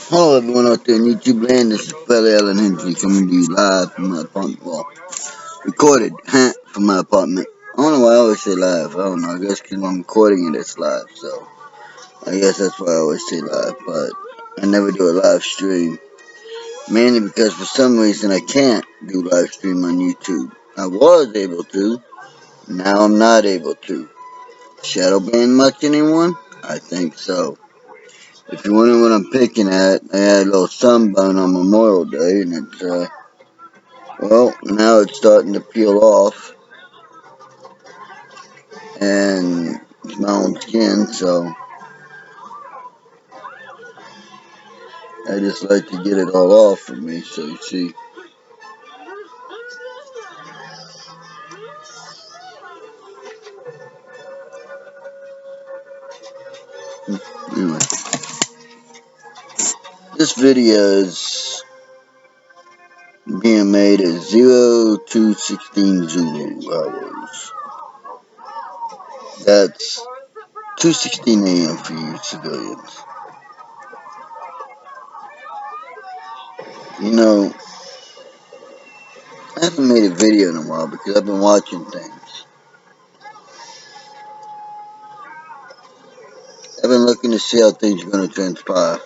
Hello everyone out there in YouTube land, this is Felly Allen Henry coming to you live from my apartment. Well, recorded from my apartment. I don't know why I always say live. I don't know, I guess because I'm recording it, it's live. So, I guess that's why I always say live. But I never do a live stream. Mainly because for some reason I can't do live stream on YouTube. I was able to, now I'm not able to. Shadow ban much anyone? I think so. If you're wondering what I'm picking at, I had a little sunburn on Memorial Day, and it's, well, now it's starting to peel off, and it's my own skin, so I just like to get it all off of me, so you see. Anyway, this video is being made at 0216 Zulu hours. That's 2:16 a.m. for you civilians. You know, I haven't made a video in a while because I've been watching things. I've been looking to see how things are going to transpire.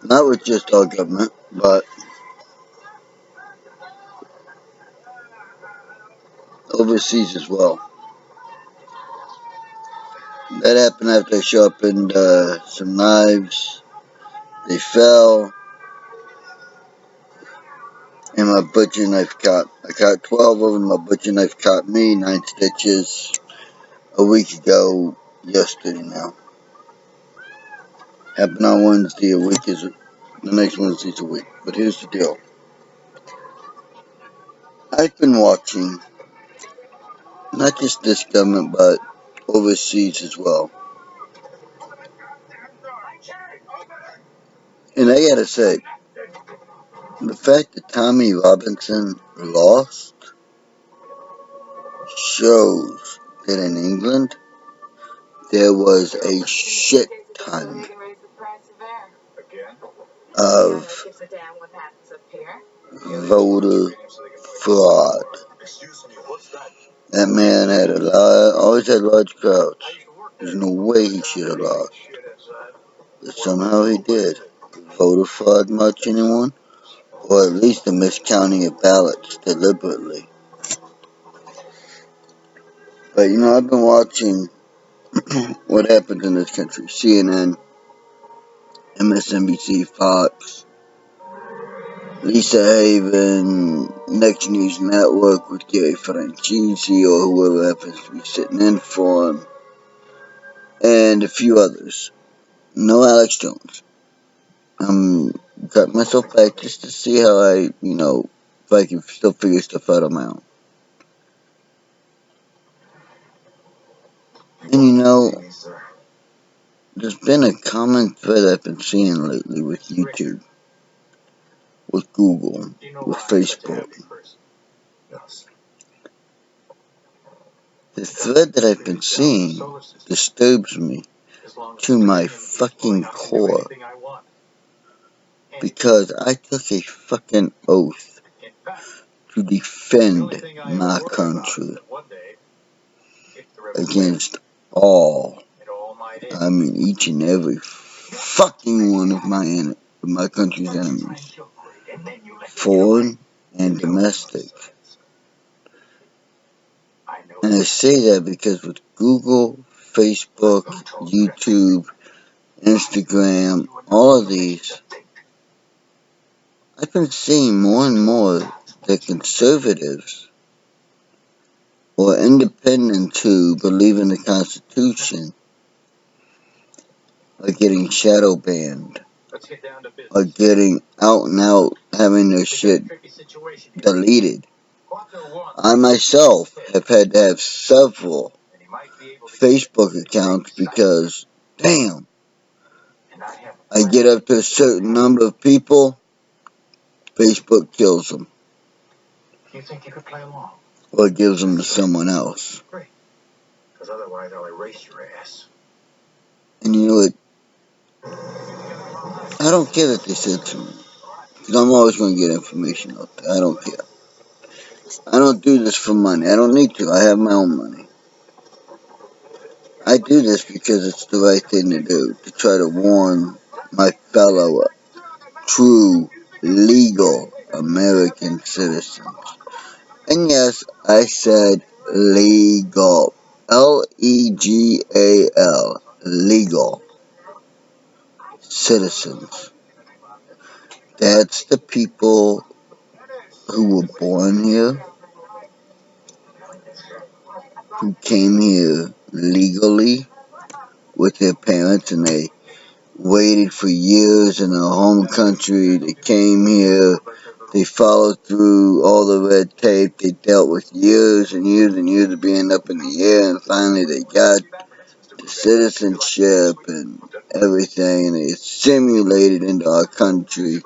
Not with just our government, but overseas as well. That happened after I sharpened some knives. They fell, and my butcher knife caught. I caught 12 of them. My butcher knife caught me 9 stitches a week ago. Yesterday now. Happened on Wednesday. A week is the next Wednesday's a week. But here's the deal. I've been watching not just this government, but overseas as well. And I gotta say, the fact that Tommy Robinson lost shows that in England there was a shit ton of voter fraud. That man had always had large crowds. There's no way he should have lost. But somehow he did. Voter fraud much, anyone? Or at least a miscounting of ballots deliberately. But you know, I've been watching what happens in this country. CNN, MSNBC, Fox, Lisa Haven, Next News Network with Gary Franchise or whoever happens to be sitting in for him, and a few others. No Alex Jones. Got myself back just to see how if I can still figure stuff out on my own. And you know, there's been a common thread I've been seeing lately with YouTube, with Google, with Facebook. The thread that I've been seeing disturbs me to my fucking core, because I took a fucking oath to defend my country against all, I mean each and every fucking one of my country's enemies, foreign and domestic. And I say that because with Google, Facebook, YouTube, Instagram, all of these, I've been seeing more and more that conservatives or independents who believe in the Constitution are getting shadow banned, are getting out and out, having their shit deleted. I myself have had to have several Facebook accounts because, damn, I get up to a certain number of people, Facebook kills them. You think you could play along? or gives them to someone else. And you know what? I don't care that they said to me. Because I'm always going to get information out there. I don't care. I don't do this for money. I don't need to. I have my own money. I do this because it's the right thing to do. To try to warn my fellow true legal American citizens. And yes, I said legal. Legal. Legal citizens. That's the people who were born here, who came here legally with their parents, and they waited for years in their home country. They came here. They followed through all the red tape. They dealt with years and years and years of being up in the air, and finally they got the citizenship and everything, and they assimilated into our country,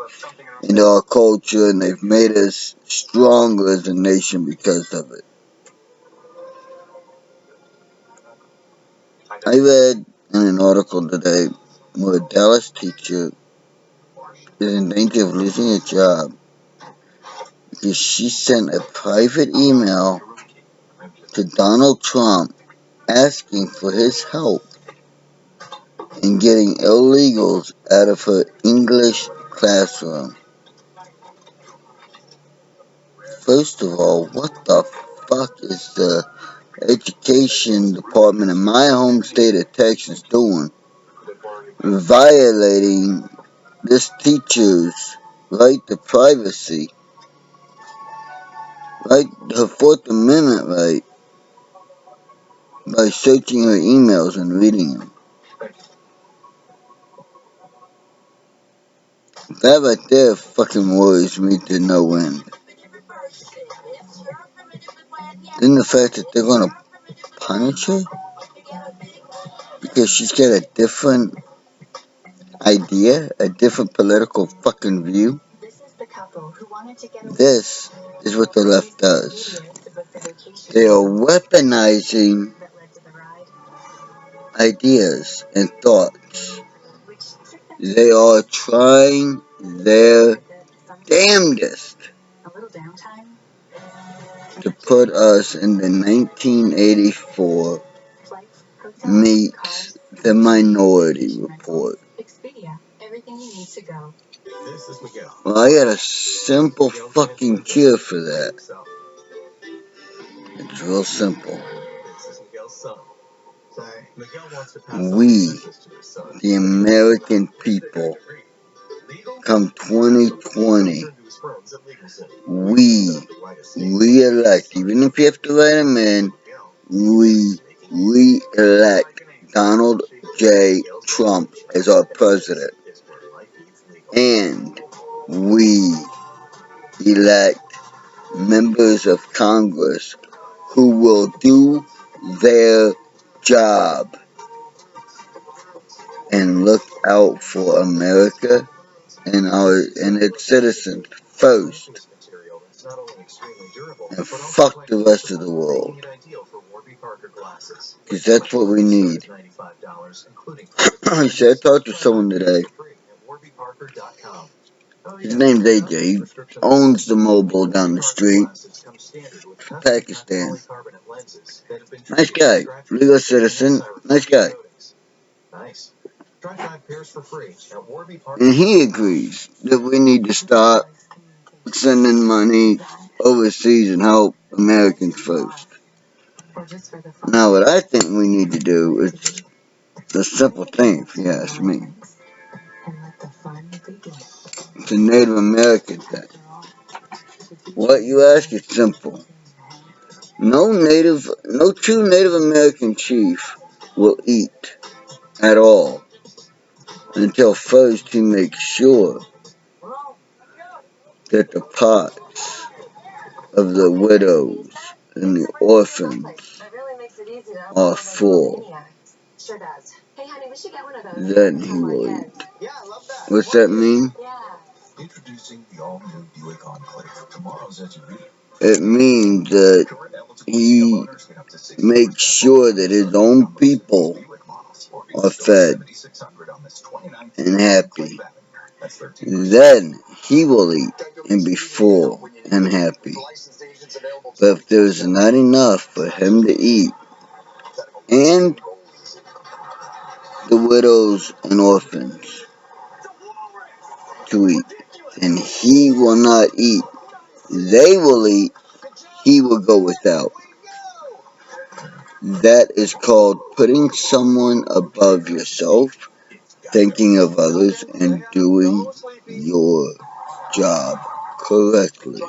into our culture, and they've made us stronger as a nation because of it. I read in an article today where a Dallas teacher is in danger of losing a job because she sent a private email to Donald Trump asking for his help in getting illegals out of her English classroom. First of all, what the fuck is the education department in my home state of Texas doing? Violating this teacher's right to privacy, right, her Fourth Amendment right, by searching her emails and reading them. That right there fucking worries me to no end. Then the fact that they're gonna punish her because she's got a different idea, a different political fucking view. This is what the left does. They are weaponizing ideas and thoughts. They are trying their damnedest to put us in the 1984 meets the Minority Report. Well, I got a simple fucking cure for that. It's real simple. We, the American people, come 2020, we re-elect, even if you have to write him in, we re-elect Donald J. Trump as our president. And we elect members of Congress who will do their job and look out for America and its citizens first, and fuck the rest of the world, because that's what we need. I talked to someone today. His name's AJ. He owns the mobile down the street. Pakistan. Nice guy. Legal citizen. Nice guy. And he agrees that we need to stop sending money overseas and help Americans first. Now, what I think we need to do is a simple thing, if you ask me. It's a Native American thing. What you ask is simple. No true Native American chief will eat at all until first he makes sure that the pots of the widows and the orphans are full. Then he will eat. What's that mean? It means that he makes sure that his own people are fed and happy. Then he will eat and be full and happy. But if there's not enough for him to eat and the widows and orphans to eat, then he will not eat. They will eat, he will go without. That is called putting someone above yourself, thinking of others, and doing your job correctly.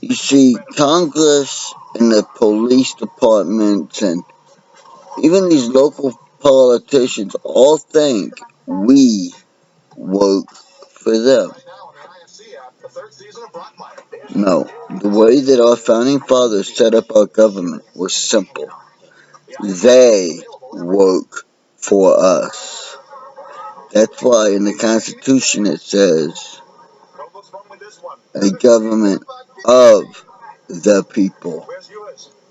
You see, Congress and the police departments and even these local politicians all think we work for them. No, the way that our founding fathers set up our government was simple. They work for us. That's why in the Constitution it says a government of the people,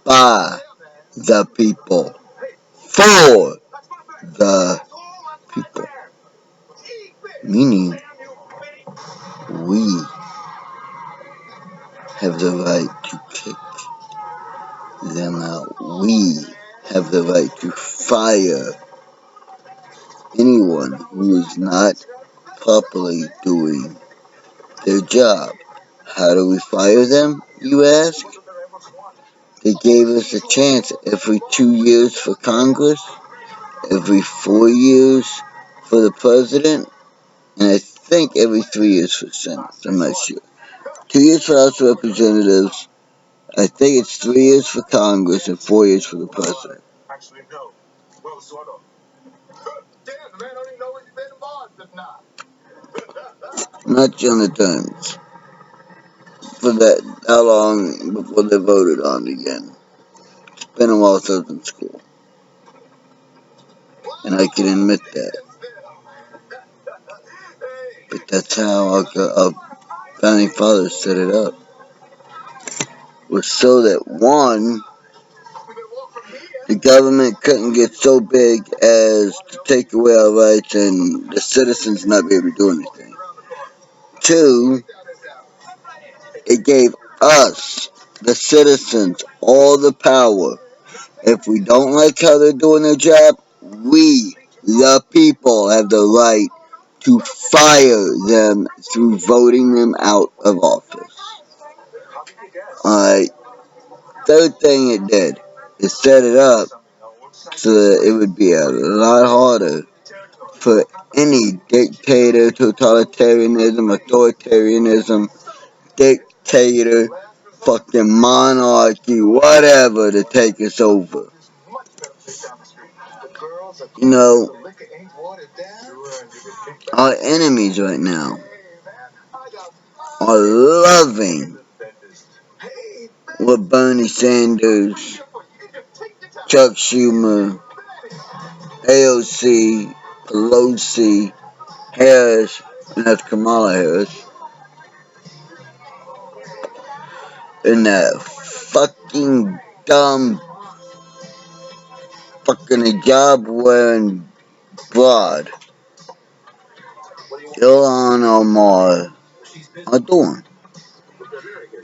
by the people, for the people. Meaning, we have the right to kick them out. We have the right to fire anyone who is not properly doing their job. How do we fire them, you ask? They gave us a chance every 2 years for Congress, every 4 years for the president, and I think every 3 years for Senate. I'm not sure. 2 years for House of Representatives. I think it's 3 years for Congress and 4 years for the president. Not Jonah Times. For that, how long before they voted on it again? It's been a while since I was in school. And I can admit that. But that's how our founding fathers set it up. Was so that one, the government couldn't get so big as to take away our rights and the citizens not be able to do anything. Two, it gave us, the citizens, all the power. If we don't like how they're doing their job, we, the people, have the right to fire them through voting them out of office. Alright, third thing it did, it set it up so that it would be a lot harder for any dictator, totalitarianism, authoritarianism, dictator, fucking monarchy, whatever, to take us over. You know, our enemies right now are loving what Bernie Sanders, Chuck Schumer, AOC, Pelosi, Harris, and that's Kamala Harris, and that fucking dumb fucking hijab wearing broad, Ilhan Omar, are doing.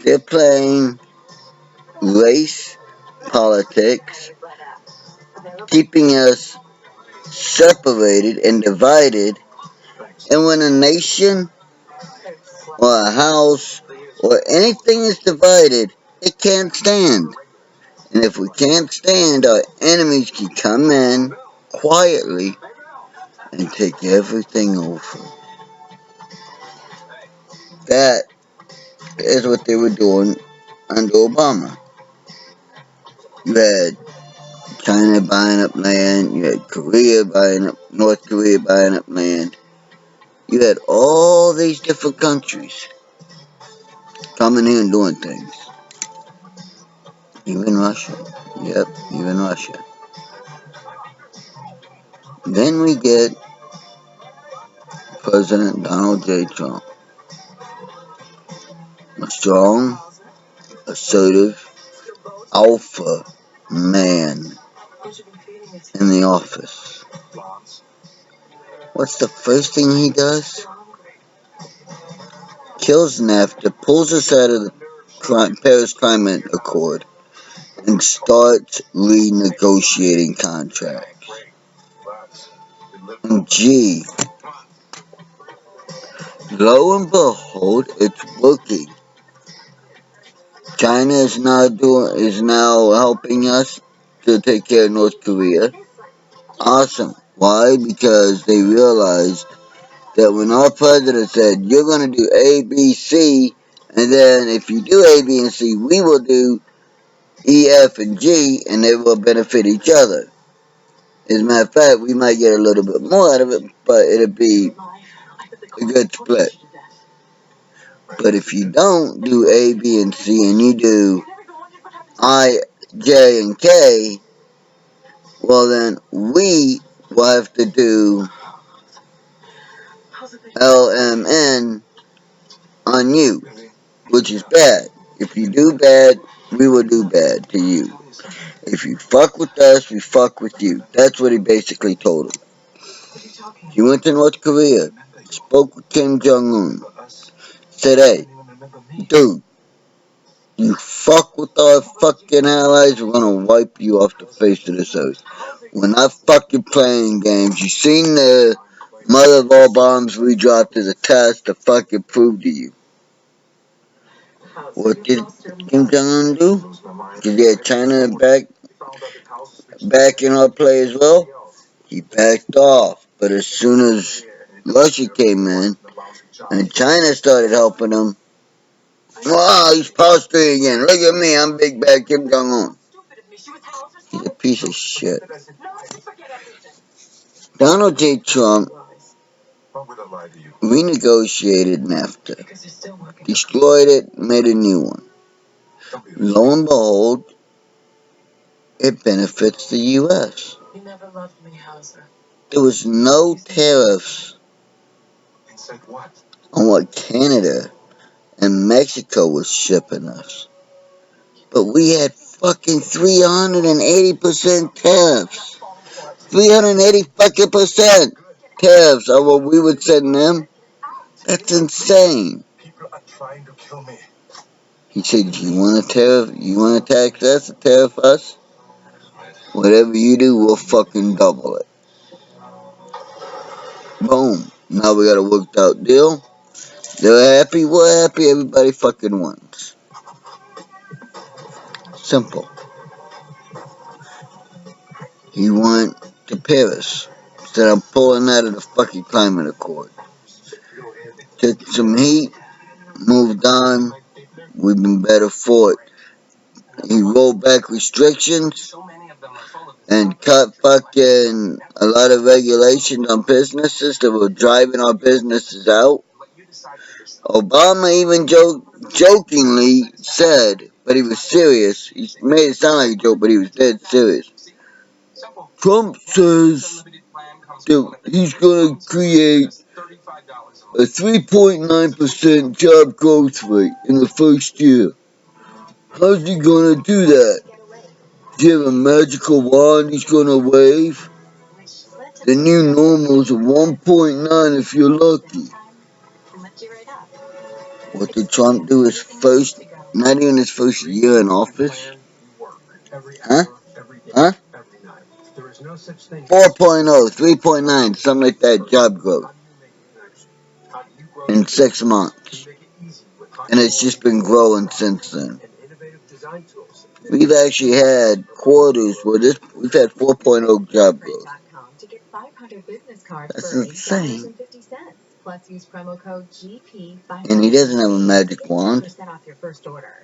They're playing race politics, keeping us separated and divided, and when a nation or a house or anything is divided, it can't stand. And if we can't stand, our enemies can come in quietly and take everything over. That is what they were doing under Obama. You had China buying up land, you had North Korea buying up land. You had all these different countries coming here and doing things. Even Russia. Yep, even Russia. Then we get President Donald J. Trump. A strong, assertive, alpha man in the office. What's the first thing he does? Kills NAFTA, pulls us out of the Paris Climate Accord, and starts renegotiating contracts. And gee, lo and behold, it's working. China is now helping us to take care of North Korea. Awesome. Why? Because they realized that when our president said, you're going to do A, B, C, and then if you do A, B, and C, we will do E, F, and G, and they will benefit each other. As a matter of fact, we might get a little bit more out of it, but it'll be a good split. But if you don't do A, B, and C, and you do I, J, and K, well then we will have to do L, M, N on you, which is bad. If you do bad, we will do bad to you. If you fuck with us, we fuck with you. That's what he basically told him. He went to North Korea, spoke with Kim Jong-un, said, hey, dude, you fuck with our fucking allies, we're gonna wipe you off the face of this earth. We're not fucking playing games. You seen the mother of all bombs we dropped as a test to fucking prove to you. What did Kim Jong-un do? Because he had China back in our play as well. He backed off. But as soon as Russia came in and China started helping him, wow, he's posturing again. Look at me, I'm big bad Kim Jong-un. He's a piece of shit. Donald J. Trump renegotiated NAFTA, destroyed it, made a new one. Lo and behold, it benefits the U.S. There was no tariffs on what Canada and Mexico was shipping us. But we had fucking 380% tariffs. 380 fucking percent tariffs on what we would send them. That's insane. He said, you want to tariff, you want to tax us, tariff us? Whatever you do, we'll fucking double it. Boom. Now we got a worked out deal. They're happy, we're happy, everybody fucking wins. Simple. He went to Paris. Said, I'm pulling out of the fucking climate accord. Took some heat, moved on. We've been better for it. He rolled back restrictions and cut fucking a lot of regulations on businesses that were driving our businesses out. Obama even jokingly said, but he was serious. He made it sound like a joke, but he was dead serious. Trump says that he's going to create a 3.9% job growth rate in the first year. How's he going to do that? Do you have a magical wand he's going to wave? The new normal's a 1.9 if you're lucky. What did Trump do his first, not even his first year in office? Huh? Huh? 4.0, 3.9, something like that, job growth in 6 months. And it's just been growing since then. We've actually had quarters where we've had 4.0 job growth. That's insane. And he doesn't have a magic wand.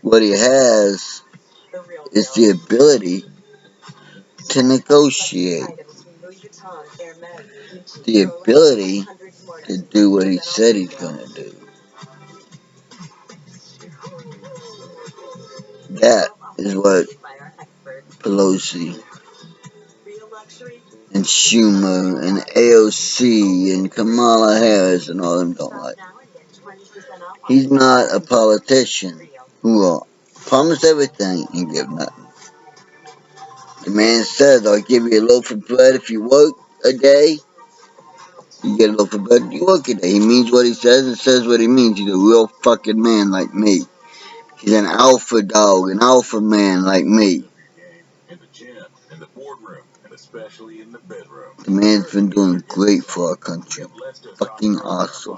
What he has is the ability to negotiate. The ability to do what he said he's going to do. That is what Pelosi and Schumer and AOC and Kamala Harris and all them don't like. He's not a politician who will promise everything and give nothing. The man says, I'll give you a loaf of bread if you work a day. You get a loaf of bread if you work a day. He means what he says and says what he means. He's a real fucking man like me. He's an alpha dog, an alpha man like me. The man's been doing great for our country. Fucking awesome.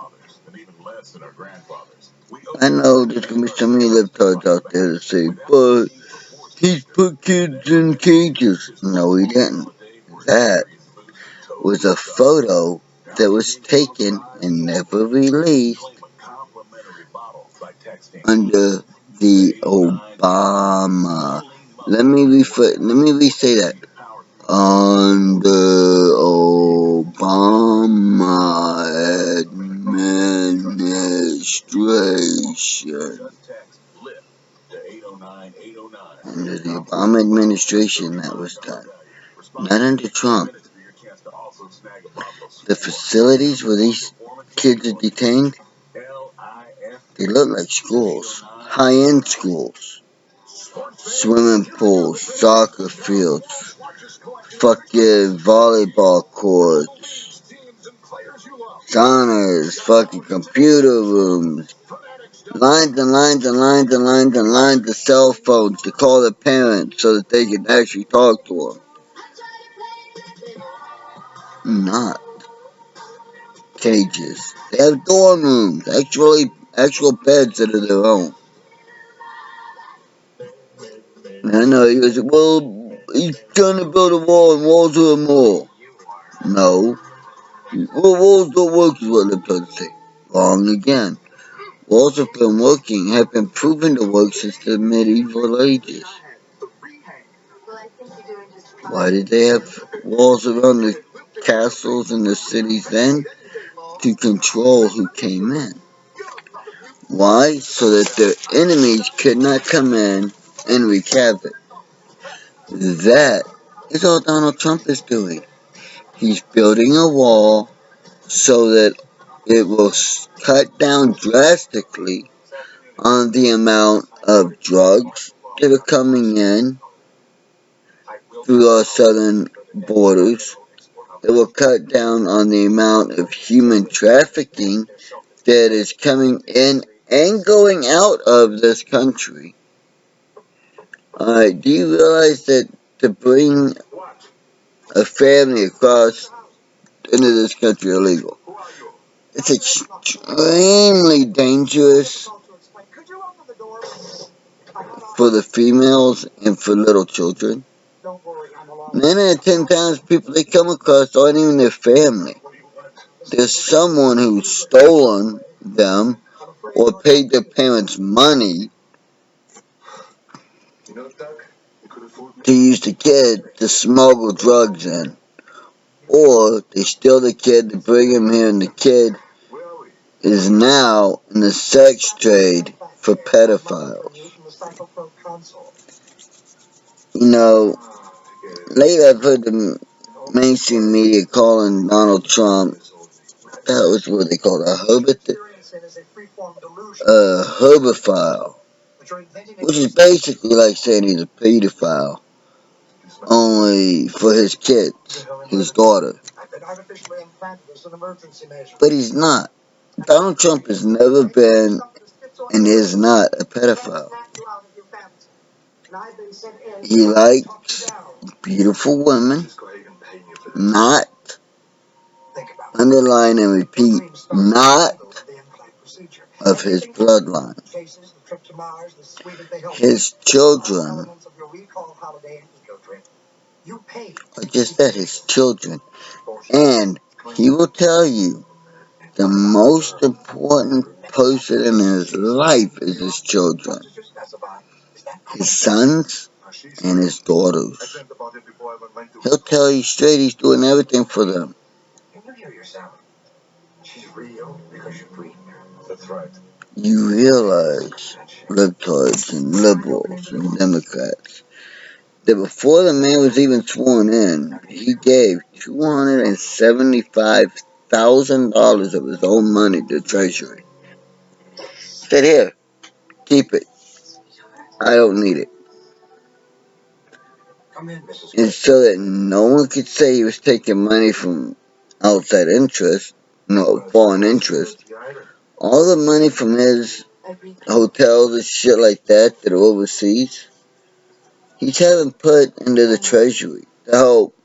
I know there's gonna be so many libtards out there to say, but he's put kids in cages. No, he didn't. That was a photo that was taken and never released under the Obama. Let me re-say that. Under Obama administration. Under the Obama administration, that was done. Not under Trump. The facilities where these kids are detained, they look like schools. High-end schools. Swimming pools, soccer fields, fucking volleyball courts, saunas, fucking computer rooms, lines and lines and lines and lines and lines of cell phones to call their parents so that they can actually talk to them. Not cages. They have dorm rooms, actual beds that are their own. And I know you say, well, he's trying to build a wall and walls are a mall. No. Well, walls don't work is what they're trying to say. Wrong again. Walls have been proven to work since the medieval ages. Why did they have walls around the castles and the cities then? To control who came in. Why? So that their enemies could not come in and wreak havoc. That is all Donald Trump is doing. He's building a wall so that it will cut down drastically on the amount of drugs that are coming in through our southern borders. It will cut down on the amount of human trafficking that is coming in and going out of this country. Do you realize that to bring a family across into this country illegal? It's extremely dangerous for the females and for little children. 9 out of 10 times people they come across aren't even their family. There's someone who's stolen them or paid their parents money to use the kid to smuggle drugs in. Or they steal the kid to bring him here and the kid is now in the sex trade for pedophiles. You know, lately I've heard the mainstream media calling Donald Trump, that was what they called a herbophile, which is basically like saying he's a pedophile, only for his kids, his daughter. But he's not. Donald Trump has never been and is not a pedophile. He likes beautiful women, not, underline and repeat, not of his bloodline. His children are just that, his children. And he will tell you the most important person in his life is his children. His sons and his daughters. He'll tell you straight he's doing everything for them. You realize, libtards and liberals and Democrats, that before the man was even sworn in, he gave $275,000 of his own money to the Treasury. He said, here, keep it. I don't need it. is so that no one could say he was taking money from outside interest, no, foreign interest. All the money from his hotels and shit like that that are overseas, he's having put into the treasury to help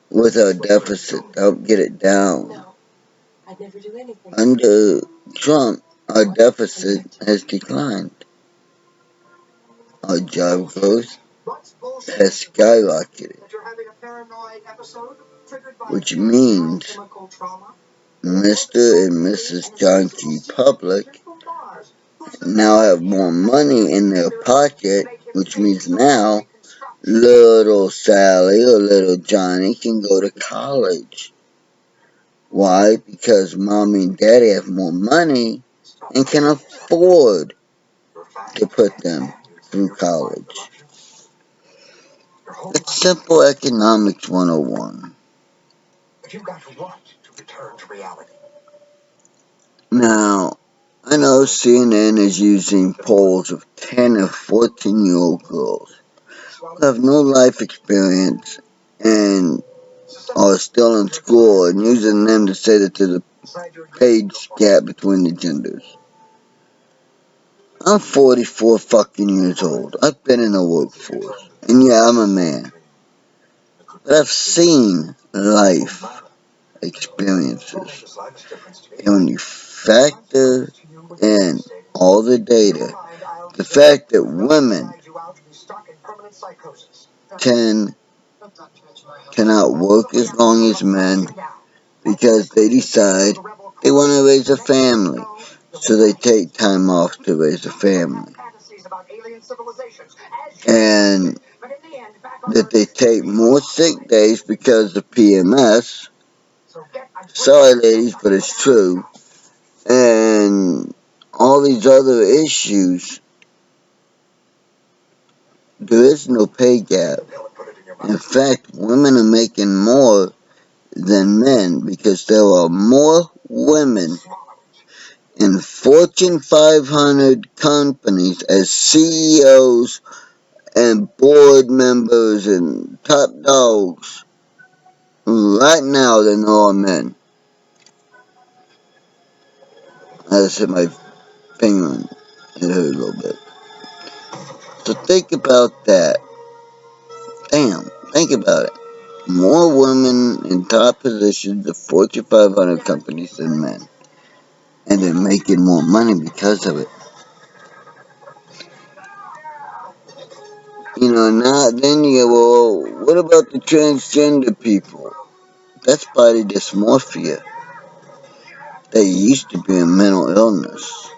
with our deficit, to help get it down. Under Trump, our deficit has declined. Our job growth has skyrocketed, which means Mr. and Mrs. John G. Public now have more money in their pocket, which means now little Sally or little Johnny can go to college. Why? Because mommy and daddy have more money and can afford to put them through college. It's simple economics 101. Now, I know CNN is using polls of 10 and 14-year-old girls who have no life experience and are still in school and using them to say that there's a page gap between the genders. I'm 44 fucking years old. I've been in the workforce. And yeah, I'm a man. But I've seen life experiences. And when you factor in all the data, the fact that women cannot work as long as men because they decide they want to raise a family. So they take time off to raise a family. And that they take more sick days because of PMS. Sorry ladies, but it's true. And all these other issues. There is no pay gap. In fact, women are making more than men because there are more women in Fortune 500 companies as CEOs and board members and top dogs right now than there are men. I just hit my finger on it. It hurt a little bit. So think about that. Damn, think about it. More women in top positions of Fortune 500 companies than men. And they're making more money because of it. You know, now then you go, well, what about the transgender people? That's body dysmorphia. That used to be a mental illness.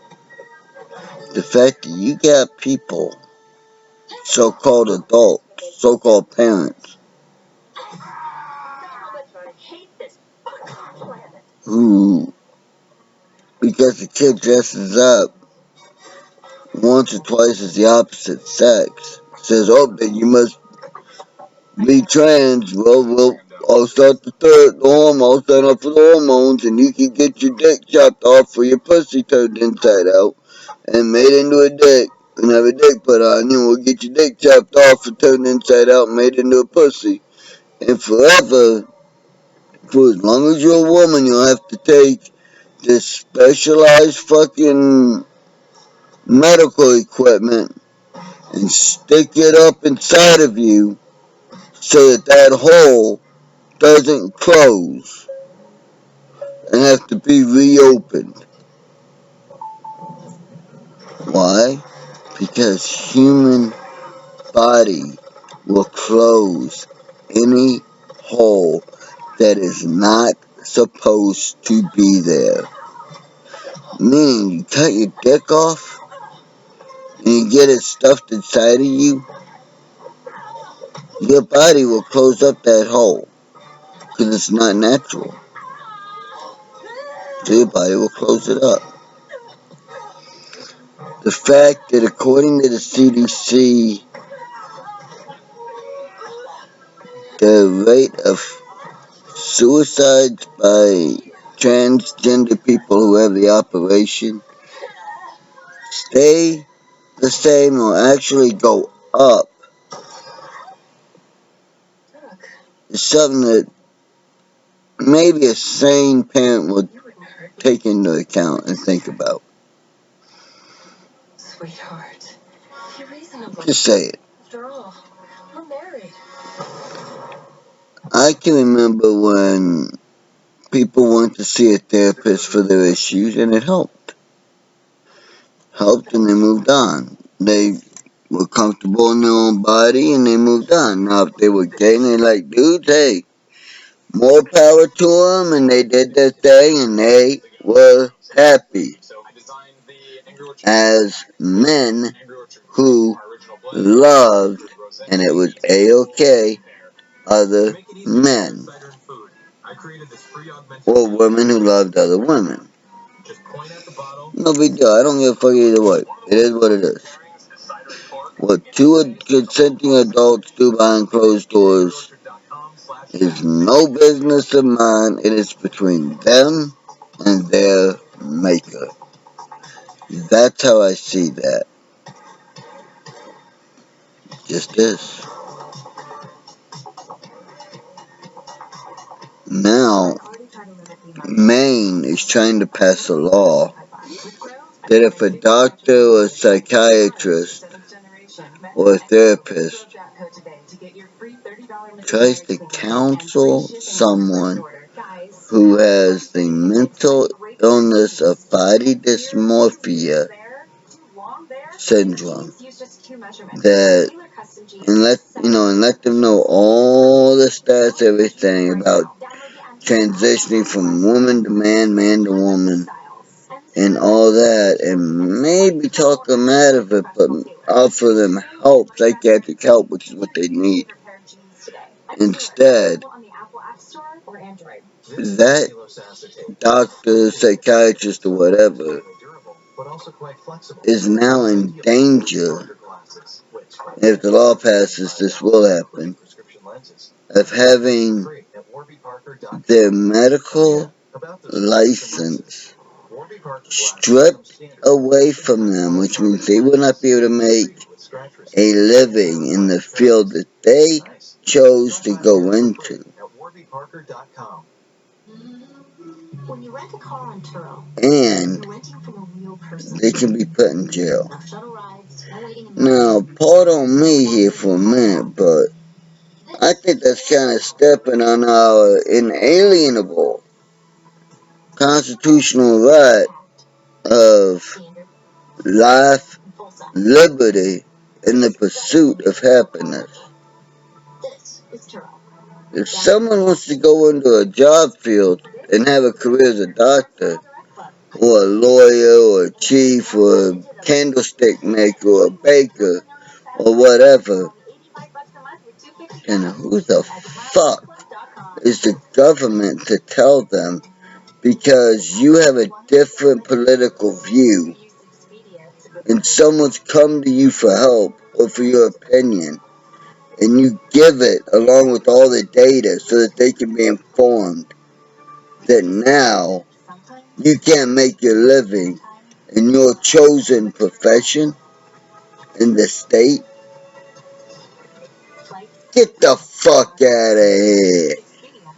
The fact that you got people, so-called adults, so-called parents, who, because the kid dresses up once or twice as the opposite sex, says, oh, then you must be trans. Well, I'll start the hormones, sign up for the hormones, and you can get your dick chopped off or your pussy turned inside out and made into a dick and have a dick put on you. We'll get your dick chopped off and turned inside out and made into a pussy. And forever, for as long as you're a woman, you'll have to take this specialized fucking medical equipment and stick it up inside of you so that that hole doesn't close and have to be reopened. Why? Because human body will close any hole that is not supposed to be there. Meaning you cut your dick off and you get it stuffed inside of you, your body will close up that hole because it's not natural. So your body will close it up. The fact that according to the CDC, the rate of suicides by transgender people who have the operation stay the same or actually go up is something that maybe a sane parent would take into account and think about. Sweetheart, be reasonable. Just say it. After all, we're married. I can remember when people went to see a therapist for their issues and it helped. Helped and they moved on. They were comfortable in their own body and they moved on. Now if they were gay and they like dudes, hey, more power to them, and they did their thing and they were happy as men who loved, and it was a-okay, other men, or women who loved other women. No big deal. I don't give a fuck either way. It is what it is. What two consenting adults do behind closed doors is no business of mine. It is between them and their maker. That's how I see that. Just is. Now, Maine is trying to pass a law that if a doctor or a psychiatrist or a therapist tries to counsel someone who has the mental illness of body dysmorphia syndrome, that and let them know all the stats, everything about transitioning from woman to man, man to woman, and all that, and maybe talk them out of it, but offer them help, psychiatric help, which is what they need. Instead, that doctor, psychiatrist, or whatever is now in danger, if the law passes, this will happen, of having their medical license stripped away from them, which means they will not be able to make a living in the field that they chose to go into. And they can be put in jail. Now, pardon me here for a minute, but I think that's kind of stepping on our inalienable constitutional right of life, liberty, and the pursuit of happiness. If someone wants to go into a job field and have a career as a doctor, or a lawyer, or a chief, or a candlestick maker, or a baker, or whatever, then who the fuck is the government to tell them, because you have a different political view and someone's come to you for help or for your opinion, and you give it along with all the data so that they can be informed that now you can't make your living in your chosen profession in the state? Get the fuck out of here.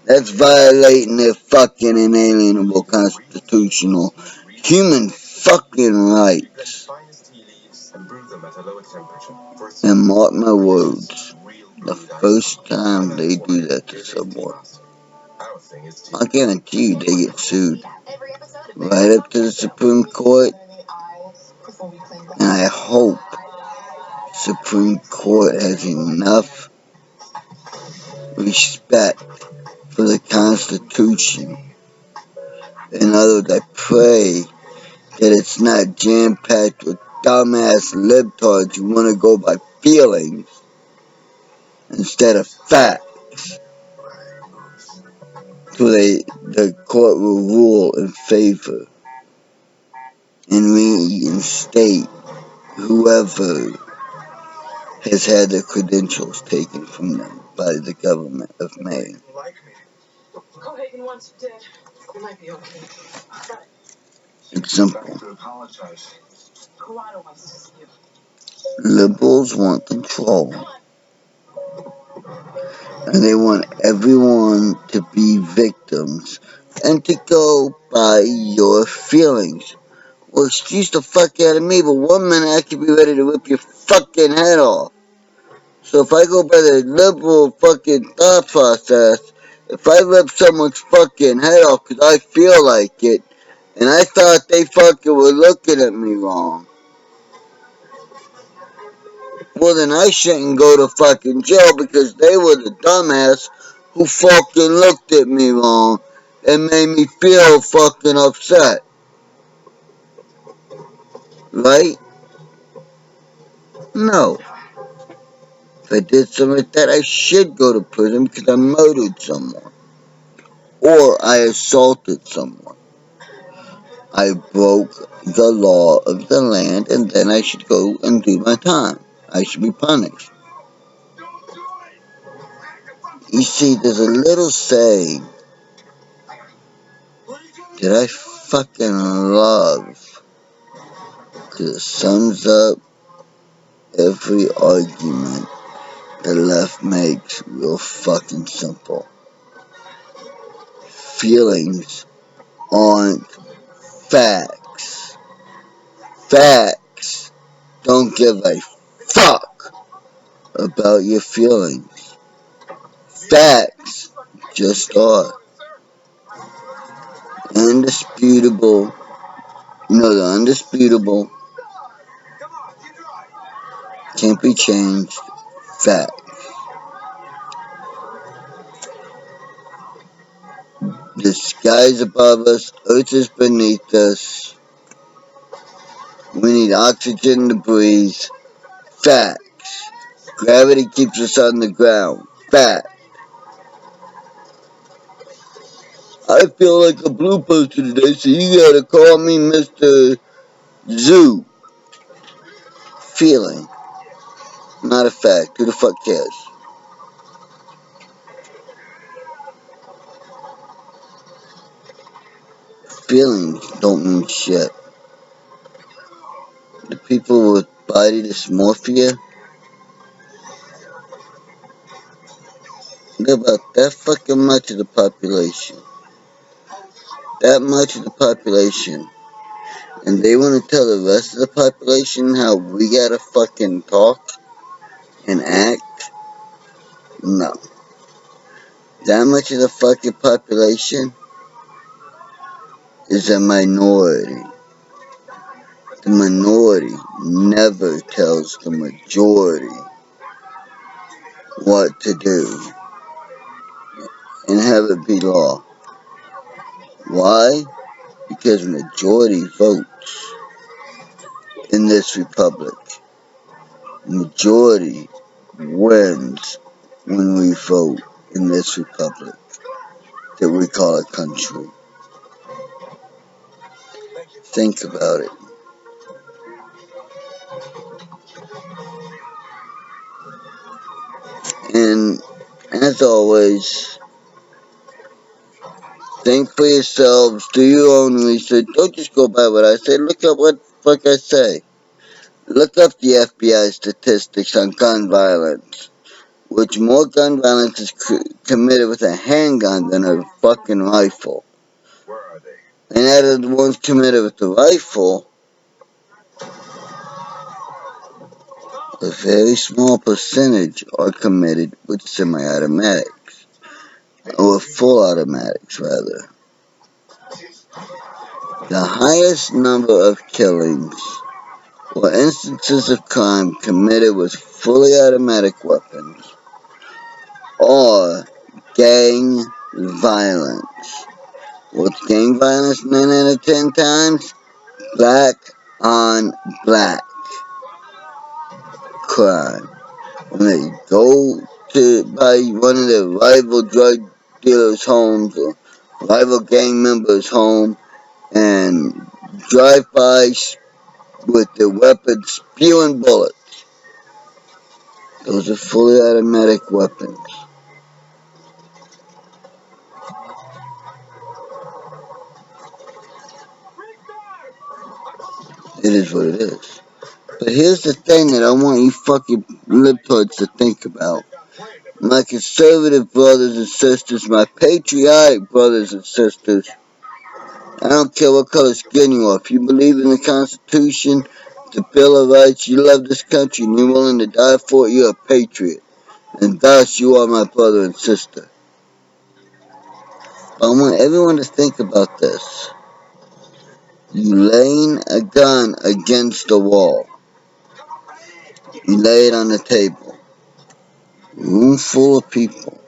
That's violating their fucking inalienable constitutional human fucking rights. And mark my words, the first time they do that to someone, I guarantee you they get sued right up to the Supreme Court. And I hope Supreme Court has enough respect for the Constitution. In other words, I pray that it's not jam-packed with dumbass libtards who want to go by feelings instead of facts. So the court will rule in favor and reinstate whoever has had their credentials taken from them by the government of Maine. It's simple. Liberals want control, And they want everyone to be victims and to go by your feelings. Well, excuse the fuck out of me, but 1 minute I could be ready to rip your fucking head off. So if I go by the liberal fucking thought process, if I rip someone's fucking head off because I feel like it, and I thought they fucking were looking at me wrong, well then I shouldn't go to fucking jail because they were the dumbass who fucking looked at me wrong and made me feel fucking upset. Right? No. If I did something like that, I should go to prison because I murdered someone. Or I assaulted someone. I broke the law of the land and then I should go and do my time. I should be punished. You see, there's a little saying that I fucking love because it sums up every argument the left makes real fucking simple. Feelings aren't facts. Facts don't give a fuck about your feelings. Facts just are. Indisputable. No, the undisputable can't be changed. Fact. The sky's above us, earth is beneath us. We need oxygen to breathe. Facts. Gravity keeps us on the ground. Fact. I feel like a blue person today, so you gotta call me Mr. Zoo. Feeling. Not a fact. Who the fuck cares? Feelings don't mean shit. The people with body dysmorphia, they're about that fucking much of the population. That much of the population. And they want to tell the rest of the population how we gotta fucking talk and act? No. That much of the fucking population is a minority. The minority never tells the majority what to do and have it be law. Why? Because the majority votes in this republic. The majority wins when we vote in this republic that we call a country. Think about it. And as always, think for yourselves, do your own research. Don't just go by what I say. Look up what the fuck I say. Look up the FBI statistics on gun violence, which more gun violence is committed with a handgun than a fucking rifle. And out of the ones committed with the rifle, a very small percentage are committed with semi-automatics, or full automatics rather. The highest number of killings or instances of crime committed with fully automatic weapons are gang violence. What's gang violence 9 out of 10 times? Black on black crime. When they go to buy one of the rival drug dealers' homes or rival gang members' home and drive by with their weapons spewing bullets. Those are fully automatic weapons. It is what it is. But here's the thing that I want you fucking libtards to think about. my conservative brothers and sisters, my patriotic brothers and sisters. I don't care what color skin you are. If you believe in the Constitution, the Bill of Rights, you love this country, and you're willing to die for it, you're a patriot. And thus, you are my brother and sister. I want everyone to think about this. You laying a gun against the wall. You lay it on the table. Room full of people.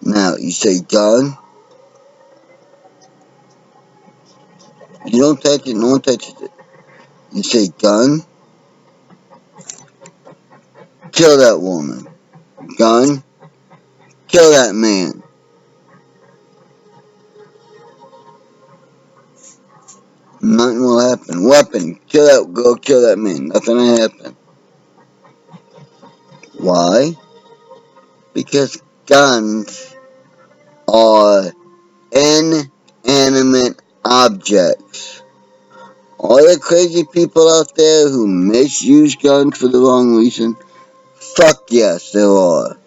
Now, you say gun. You don't touch it, no one touches it. You say gun. Kill that woman. Gun. Kill that man. Nothing will happen. Weapon. Kill that girl, kill that man. Nothing will happen. Why? Because guns are inanimate objects. All the crazy people out there who misuse guns for the wrong reason, fuck yes, there are.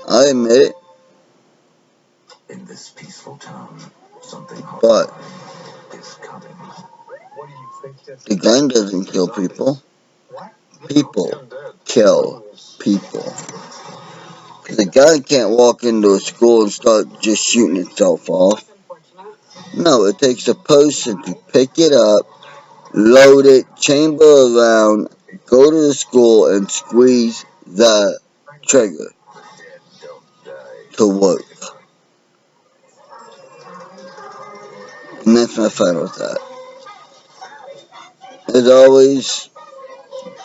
I admit it. In this peaceful town, something But is coming. the gun doesn't kill people. People kill people. The gun can't walk into a school and start just shooting itself off. No, it takes a person to pick it up, load it, chamber around, go to the school, and squeeze the trigger to work. And that's my final thought. As always,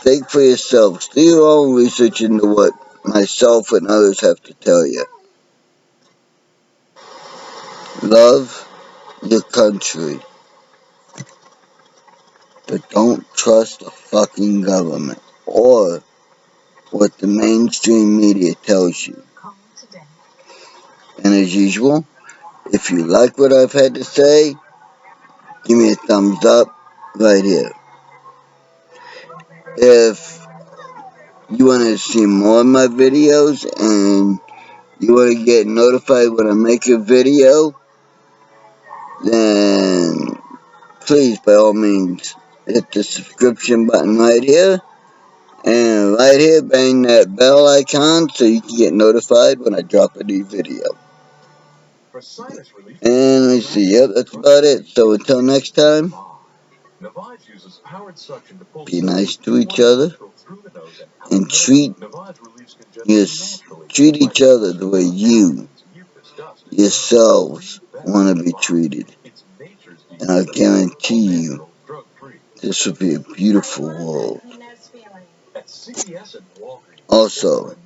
think for yourselves. Do your own research into what myself and others have to tell you. Love your country. But don't trust the fucking government or what the mainstream media tells you. And as usual, if you like what I've had to say, give me a thumbs up right here. If you want to see more of my videos and you want to get notified when I make a video, then please, by all means, hit the subscription button right here. And right here, bang that bell icon so you can get notified when I drop a new video. And let me see, yep, that's about it. So until next time, be nice to each other and treat each other the way you yourselves want to be treated. And I guarantee you, this will be a beautiful world. Also,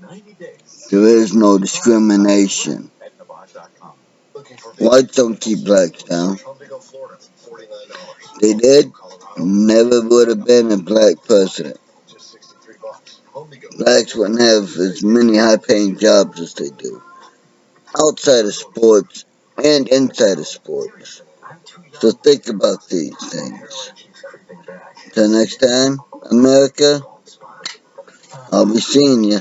there is no discrimination. Whites don't keep blacks down. They did, never would have been a black president. Blacks wouldn't have as many high-paying jobs as they do, outside of sports and inside of sports. So think about these things. Till next time, America, I'll be seeing you.